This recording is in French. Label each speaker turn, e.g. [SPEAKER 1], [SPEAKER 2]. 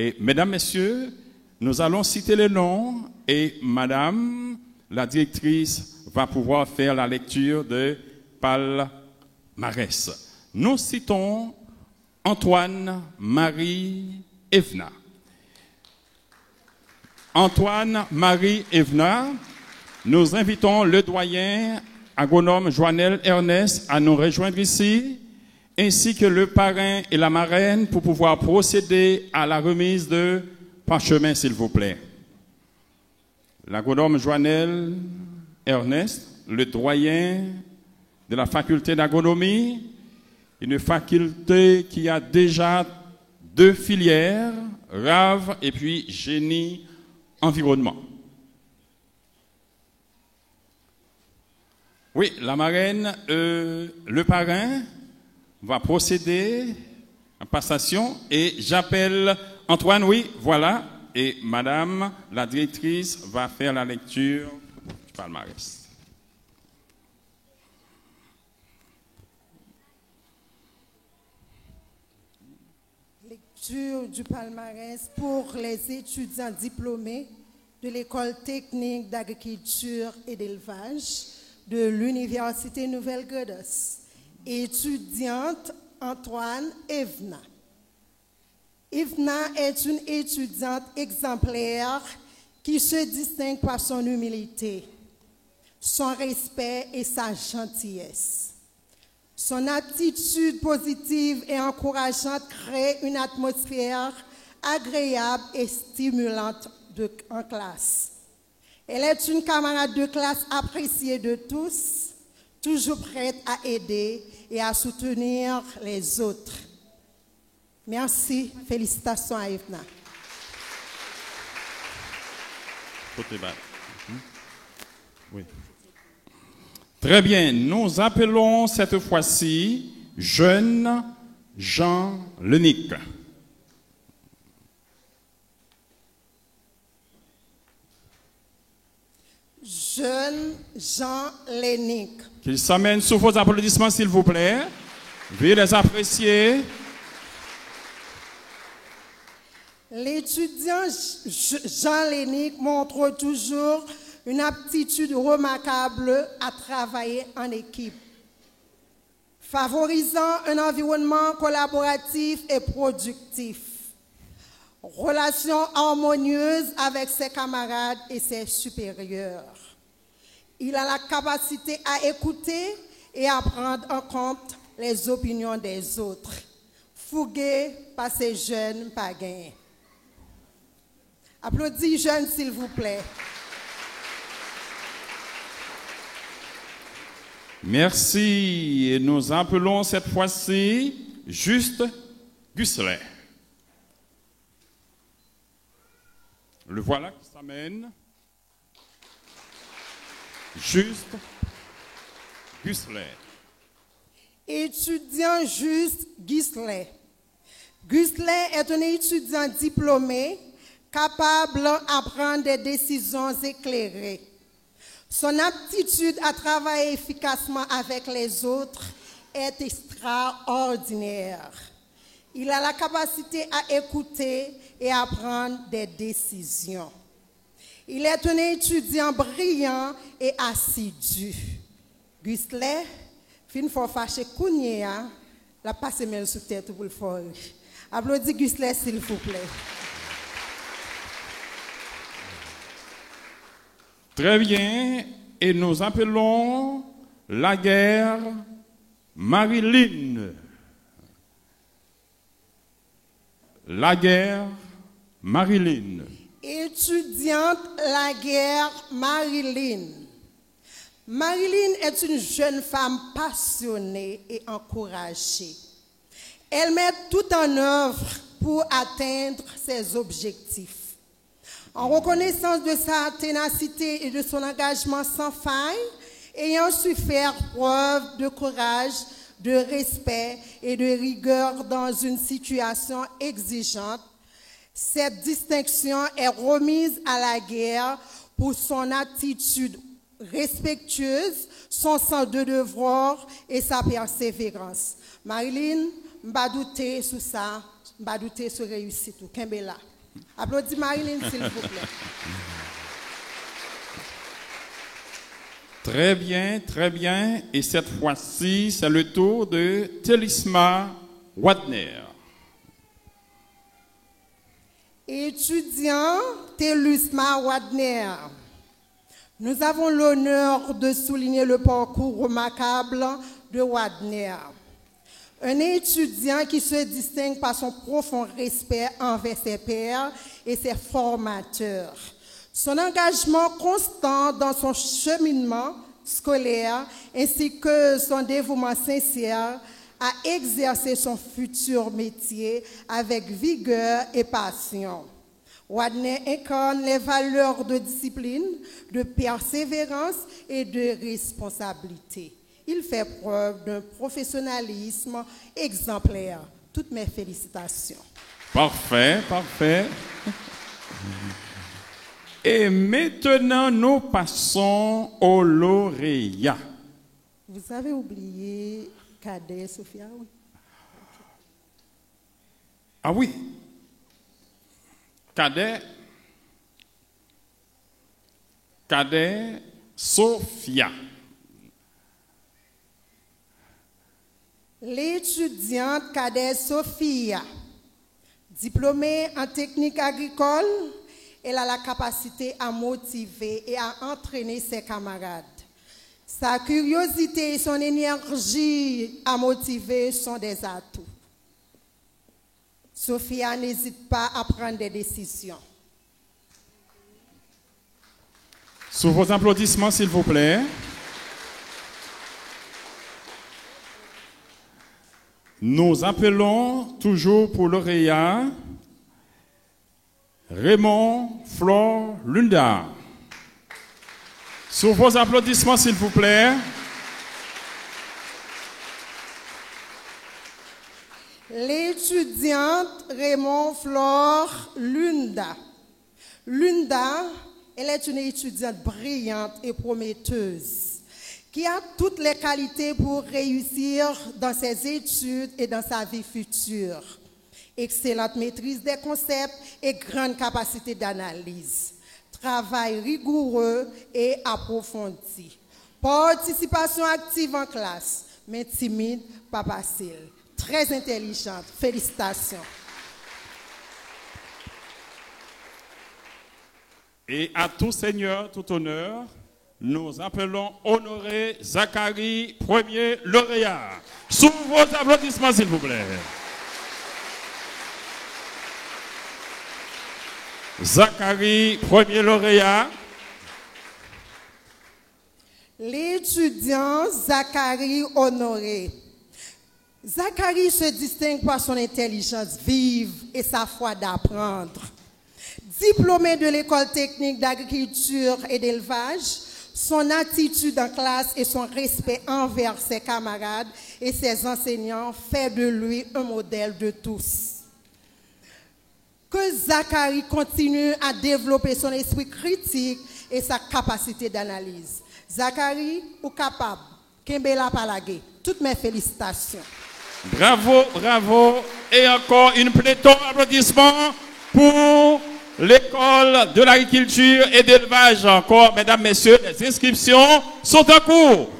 [SPEAKER 1] Et mesdames, messieurs, nous allons citer les noms et madame, la directrice, va pouvoir faire la lecture de palmarès. Nous citons Antoine-Marie Evna. Antoine-Marie Evna, nous invitons le doyen agronome Joannel Ernest à nous rejoindre ici, ainsi que le parrain et la marraine pour pouvoir procéder à la remise de parchemin, s'il vous plaît. L'agronome Joannel Ernest, le doyen de la faculté d'agronomie, une faculté qui a déjà 2 filières, RAV et puis génie environnement. Oui, la marraine, le parrain va procéder en passation et j'appelle Antoine, oui, voilà, et madame, la directrice, va faire la lecture du palmarès.
[SPEAKER 2] Lecture du palmarès pour les étudiants diplômés de l'École technique d'agriculture et d'élevage de l'Université Nouvelle-Gredos. Étudiante Antoine Evna. Evna est une étudiante exemplaire qui se distingue par son humilité, son respect et sa gentillesse. Son attitude positive et encourageante crée une atmosphère agréable et stimulante en classe. Elle est une camarade de classe appréciée de tous, toujours prête à aider et à soutenir les autres. Merci, félicitations à Evna.
[SPEAKER 1] Oui. Très bien, nous appelons cette fois-ci jeune Jean Lenic.
[SPEAKER 2] Jeune Jean Lenic.
[SPEAKER 1] Qu'il s'amène sous vos applaudissements, s'il vous plaît. Veuillez les apprécier.
[SPEAKER 2] L'étudiant Jean Lenic montre toujours une aptitude remarquable à travailler en équipe, favorisant un environnement collaboratif et productif, relations harmonieuses avec ses camarades et ses supérieurs. Il a la capacité à écouter et à prendre en compte les opinions des autres, fougué par ces jeunes pagains. Applaudis jeunes, s'il vous plaît.
[SPEAKER 1] Merci. Et nous appelons cette fois-ci Juste Gusselet. Le voilà qui s'amène. Juste Gusselet.
[SPEAKER 2] Étudiant Juste Gusselet. Gusselet est un étudiant diplômé capable de prendre des décisions éclairées. Son aptitude à travailler efficacement avec les autres est extraordinaire. Il a la capacité à écouter et à prendre des décisions. Il est un étudiant brillant et assidu. Gusselet, fin faut fâcher Kounia, la passe même sous tête pour le faire. Applaudis Gusselet, s'il vous plaît.
[SPEAKER 1] Très bien, et nous appelons Laguerre Marilyn. Laguerre Marilyn.
[SPEAKER 2] Étudiante Laguerre Marilyn. Marilyn est une jeune femme passionnée et encouragée. Elle met tout en œuvre pour atteindre ses objectifs. En reconnaissance de sa ténacité et de son engagement sans faille, ayant su faire preuve de courage, de respect et de rigueur dans une situation exigeante, cette distinction est remise à Laguerre pour son attitude respectueuse, son sens de devoir et sa persévérance. Marilyn, m'a douté sur ça, M'a douté sur réussite tout. Kembela. Applaudis Marilyn s'il vous plaît.
[SPEAKER 1] Très bien, très bien. Et cette fois-ci, c'est le tour de Télisma Wadner.
[SPEAKER 2] Étudiant Télisma Wadner, nous avons l'honneur de souligner le parcours remarquable de Wadner. Un étudiant qui se distingue par son profond respect envers ses pairs et ses formateurs. Son engagement constant dans son cheminement scolaire ainsi que son dévouement sincère à exercer son futur métier avec vigueur et passion. Wadner incarne les valeurs de discipline, de persévérance et de responsabilité. Il fait preuve d'un professionnalisme exemplaire. Toutes mes félicitations.
[SPEAKER 1] Parfait, parfait. Et maintenant, nous passons au lauréat.
[SPEAKER 2] Vous avez oublié Cadet Sophia, oui?
[SPEAKER 1] Ah oui. Cadet Sophia.
[SPEAKER 2] L'étudiante Cadet Sophia, diplômée en technique agricole, elle a la capacité à motiver et à entraîner ses camarades. Sa curiosité et son énergie à motiver sont des atouts. Sophia n'hésite pas à prendre des décisions.
[SPEAKER 1] Sous vos applaudissements, s'il vous plaît. Nous appelons toujours pour lauréat Raymond Flore Lunda. Sous vos applaudissements, s'il vous plaît.
[SPEAKER 2] L'étudiante Raymond Flore Lunda. Lunda, elle est une étudiante brillante et prometteuse qui a toutes les qualités pour réussir dans ses études et dans sa vie future. Excellente maîtrise des concepts et grande capacité d'analyse. Travail rigoureux et approfondi. Participation active en classe, mais timide, pas facile. Très intelligente. Félicitations.
[SPEAKER 1] Et à tout seigneur, tout honneur, nous appelons Honoré Zachary, premier lauréat. Sous vos applaudissements, s'il vous plaît. Zachary, premier lauréat.
[SPEAKER 2] L'étudiant Zachary Honoré. Zachary se distingue par son intelligence vive et sa foi d'apprendre. Diplômé de l'école technique d'agriculture et d'élevage, son attitude en classe et son respect envers ses camarades et ses enseignants fait de lui un modèle de tous. Que Zachary continue à développer son esprit critique et sa capacité d'analyse. Zachary, ou capable, Kembela Palagé. Toutes mes félicitations.
[SPEAKER 1] Bravo, bravo. Et encore une pléthore d'applaudissements pour l'école de l'agriculture et d'élevage. Encore, mesdames, messieurs, les inscriptions sont en cours.